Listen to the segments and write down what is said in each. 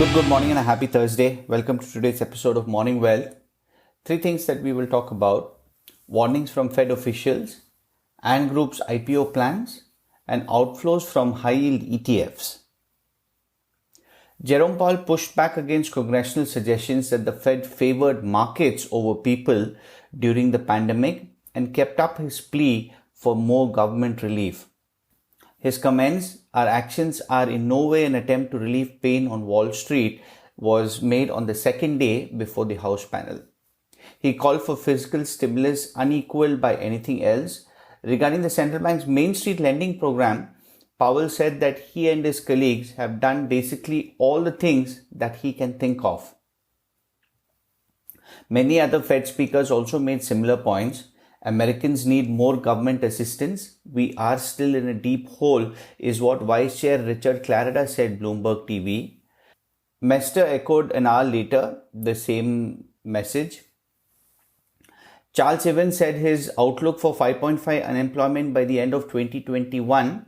Good morning and a happy Thursday. Welcome to today's episode of Morning Wealth. Three things that we will talk about: warnings from Fed officials, Ant Group's IPO plans, and outflows from high-yield ETFs. Jerome Powell pushed back against congressional suggestions that the Fed favored markets over people during the pandemic and kept up his plea for more government relief. His comments, "Our actions are in no way an attempt to relieve pain on Wall Street," was made on the second day before the House panel. He called for fiscal stimulus unequaled by anything else. Regarding the central bank's Main Street lending program, Powell said that he and his colleagues have done basically all the things that he can think of. Many other Fed speakers also made similar points. Americans need more government assistance. We are still in a deep hole, is what Vice Chair Richard Clarida said Bloomberg TV. Mester echoed an hour later the same message. Charles Evans said his outlook for 5.5 unemployment by the end of 2021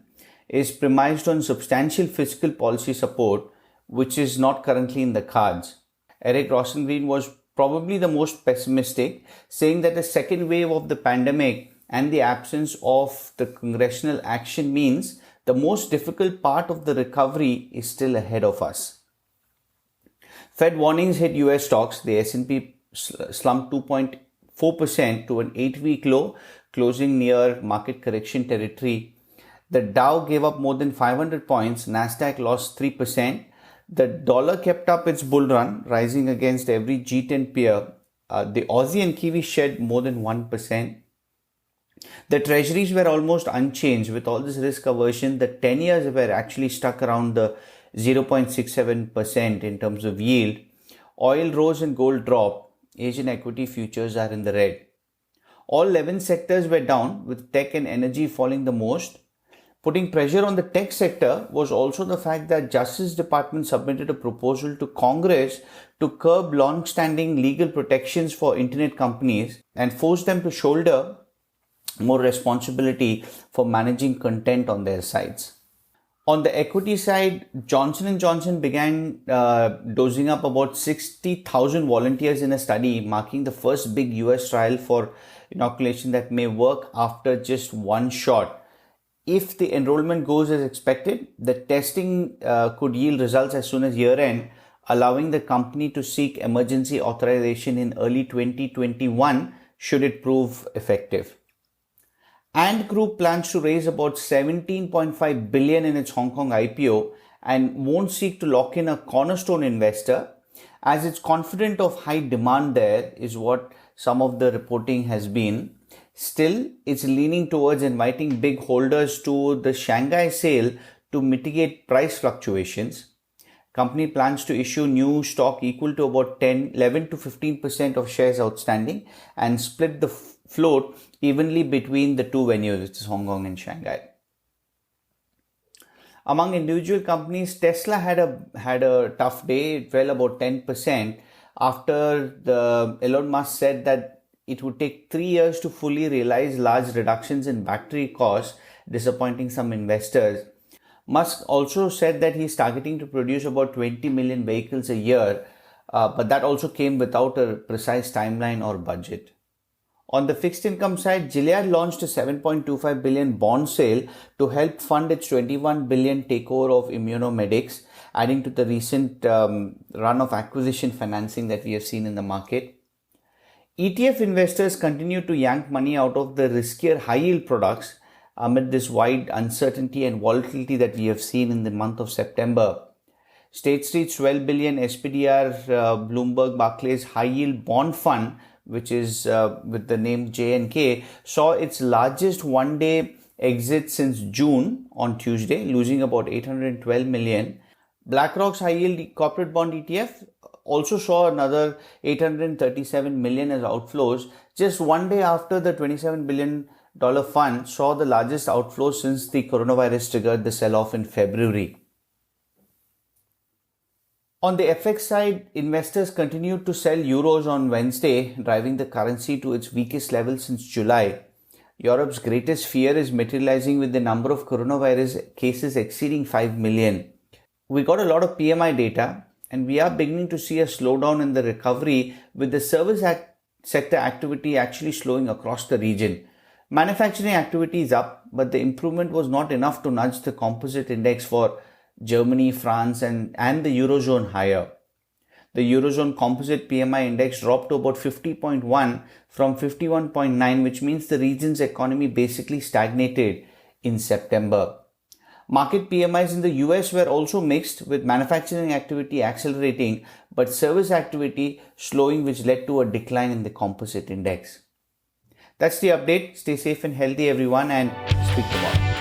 is premised on substantial fiscal policy support, which is not currently in the cards. Eric Rosengreen was probably the most pessimistic, saying that the second wave of the pandemic and the absence of the congressional action means the most difficult part of the recovery is still ahead of us. Fed warnings hit US stocks. The S&P slumped 2.4% to an 8-week low, closing near market correction territory. The Dow gave up more than 500 points. Nasdaq lost 3%. The dollar kept up its bull run, rising against every G10 peer. The Aussie and Kiwi shed more than 1%. The treasuries were almost unchanged. With all this risk aversion, the 10 years were actually stuck around the 0.67% in terms of yield. Oil rose and gold dropped. Asian equity futures are in the red. All 11 sectors were down, with tech and energy falling the most. Putting pressure on the tech sector was also the fact that Justice Department submitted a proposal to Congress to curb long-standing legal protections for internet companies and force them to shoulder more responsibility for managing content on their sites. On the equity side, Johnson & Johnson began dosing up about 60,000 volunteers in a study, marking the first big US trial for inoculation that may work after just one shot. If the enrollment goes as expected, the testing could yield results as soon as year-end, allowing the company to seek emergency authorization in early 2021 should it prove effective. Ant Group plans to raise about $17.5 billion in its Hong Kong IPO and won't seek to lock in a cornerstone investor, as it's confident of high demand there, is what some of the reporting has been. Still, it's leaning towards inviting big holders to the Shanghai sale to mitigate price fluctuations. Company plans to issue new stock equal to about 11 to 15% of shares outstanding and split the float evenly between the two venues, which is Hong Kong and Shanghai. Among individual companies, Tesla had a tough day. It fell about 10% after Elon Musk said that it would take 3 years to fully realize large reductions in battery costs, disappointing some investors. Musk also said that he's targeting to produce about 20 million vehicles a year, but that also came without a precise timeline or budget. On the fixed income side, Gilead launched a $7.25 billion bond sale to help fund its $21 billion takeover of Immunomedics, adding to the recent run of acquisition financing that we have seen in the market. ETF investors continue to yank money out of the riskier high-yield products amid this wide uncertainty and volatility that we have seen in the month of September. State Street's $12 billion SPDR Bloomberg Barclays high-yield bond fund, which is with the name JNK, saw its largest one-day exit since June on Tuesday, losing about $812 million. BlackRock's high-yield corporate bond ETF also saw another $837 million as outflows just one day after the $27 billion fund saw the largest outflows since the coronavirus triggered the sell-off in February. On the FX side, investors continued to sell euros on Wednesday, driving the currency to its weakest level since July. Europe's greatest fear is materializing with the number of coronavirus cases exceeding 5 million. We got a lot of PMI data, and we are beginning to see a slowdown in the recovery, with the sector activity actually slowing across the region. Manufacturing activity is up, but the improvement was not enough to nudge the composite index for Germany, France, and the Eurozone higher. The Eurozone composite PMI index dropped to about 50.1 from 51.9, which means the region's economy basically stagnated in September. Market PMIs in the US were also mixed, with manufacturing activity accelerating but service activity slowing, which led to a decline in the composite index. That's the update. Stay safe and healthy, everyone, and speak tomorrow.